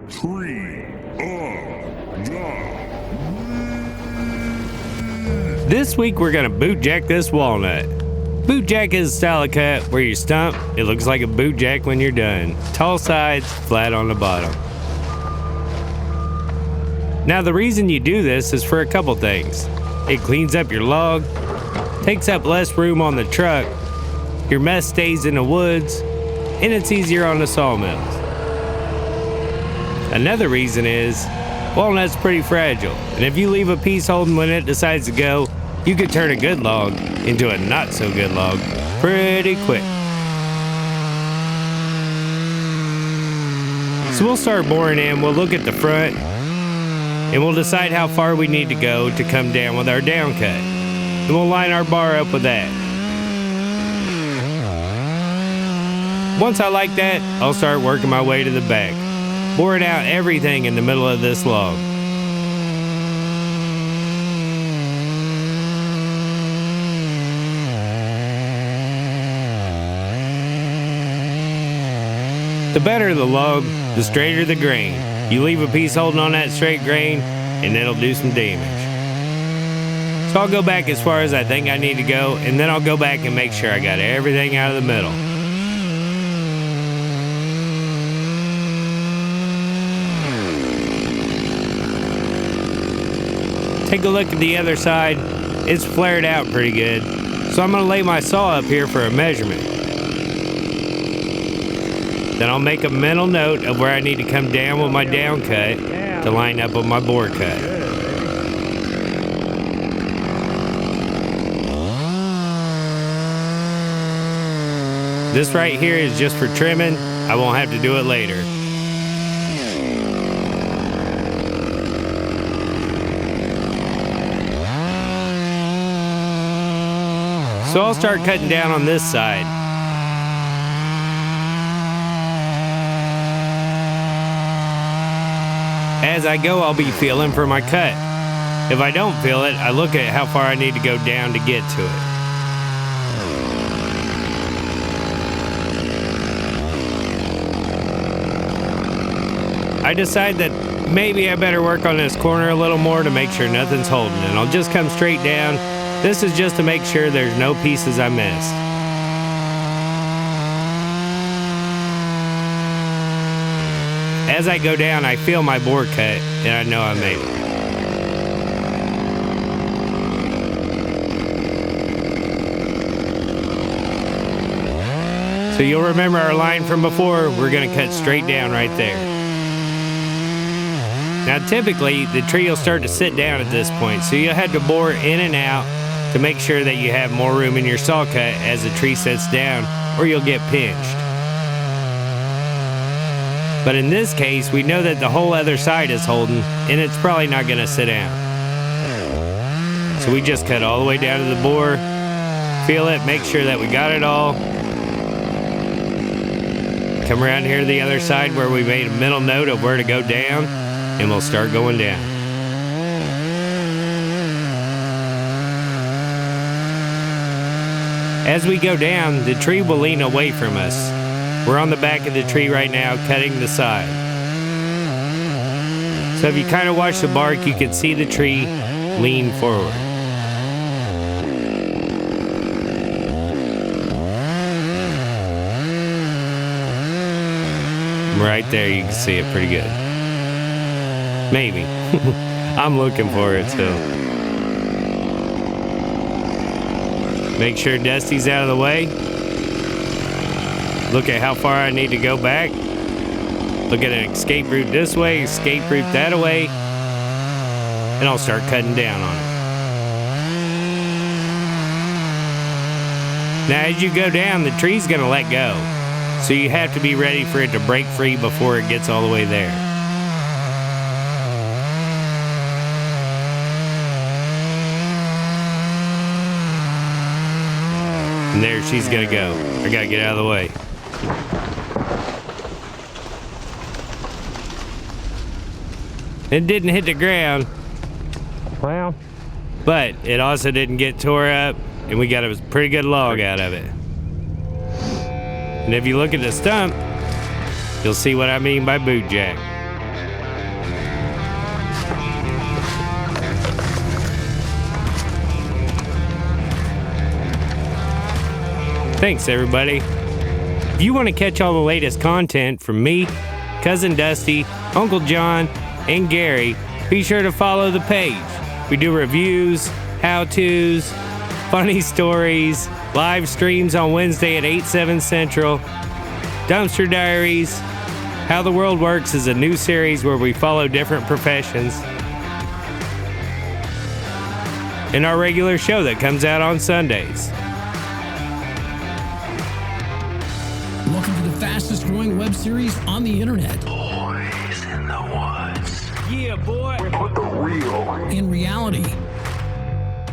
Tree of the This week we're gonna bootjack this walnut. Bootjack is a style of cut where you stump, it looks like a bootjack when you're done. Tall sides, flat on the bottom. Now the reason you do this is for a couple things. It cleans up your log, takes up less room on the truck, your mess stays in the woods, and it's easier on the sawmills. Another reason is, walnut's pretty fragile, and if you leave a piece holding when it decides to go, you could turn a good log into a not so good log pretty quick. So we'll start boring in, we'll look at the front, and we'll decide how far we need to go to come down with our down cut. And we'll line our bar up with that. Once I like that, I'll start working my way to the back, boring out everything in the middle of this log. The better the log, the straighter the grain. You leave a piece holding on that straight grain, and it'll do some damage. So I'll go back as far as I think I need to go, and then I'll go back and make sure I got everything out of the middle. Take a look at the other side. It's flared out pretty good, so I'm gonna lay my saw up here for a measurement. Then I'll make a mental note of where I need to come down with my down cut to line up with my bore cut. This right here is just for trimming. I won't have to do it later. So I'll start cutting down on this side. As I go, I'll be feeling for my cut. If I don't feel it, I look at how far I need to go down to get to it. I decide that maybe I better work on this corner a little more to make sure nothing's holding, and I'll just come straight down. This is just to make sure there's no pieces I missed. As I go down, I feel my bore cut, and I know I made it. So you'll remember our line from before, we're gonna cut straight down right there. Now typically, the tree will start to sit down at this point, so you'll have to bore in and out to make sure that you have more room in your saw cut as the tree sits down, or you'll get pinched. But in this case, we know that the whole other side is holding, and it's probably not gonna sit down. So we just cut all the way down to the bore, feel it, make sure that we got it all. Come around here to the other side where we made a mental note of where to go down, and we'll start going down. As we go down, the tree will lean away from us. We're on the back of the tree right now, cutting the side. So if you kind of watch the bark, you can see the tree lean forward. Right there, you can see it pretty good. Maybe. I'm looking for it still. Make sure Dusty's out of the way. Look at how far I need to go back. Look at an escape route this way, escape route that way, and I'll start cutting down on it. Now as you go down, the tree's gonna let go, so you have to be ready for it to break free before it gets all the way there. And there she's gonna go. I gotta get out of the way. It didn't hit the ground. Well, but it also didn't get tore up, and we got a pretty good log out of it. And if you look at the stump, you'll see what I mean by bootjack. Thanks, everybody. If you want to catch all the latest content from me, Cousin Dusty, Uncle John, and Gary, be sure to follow the page. We do reviews, how-tos, funny stories, live streams on Wednesday at 8/7 Central. Dumpster Diaries. How the World Works is a new series where we follow different professions. And our regular show that comes out on Sundays. Welcome to the fastest growing web series on the internet. Boys in the woods. Yeah, boy. We put the real In reality,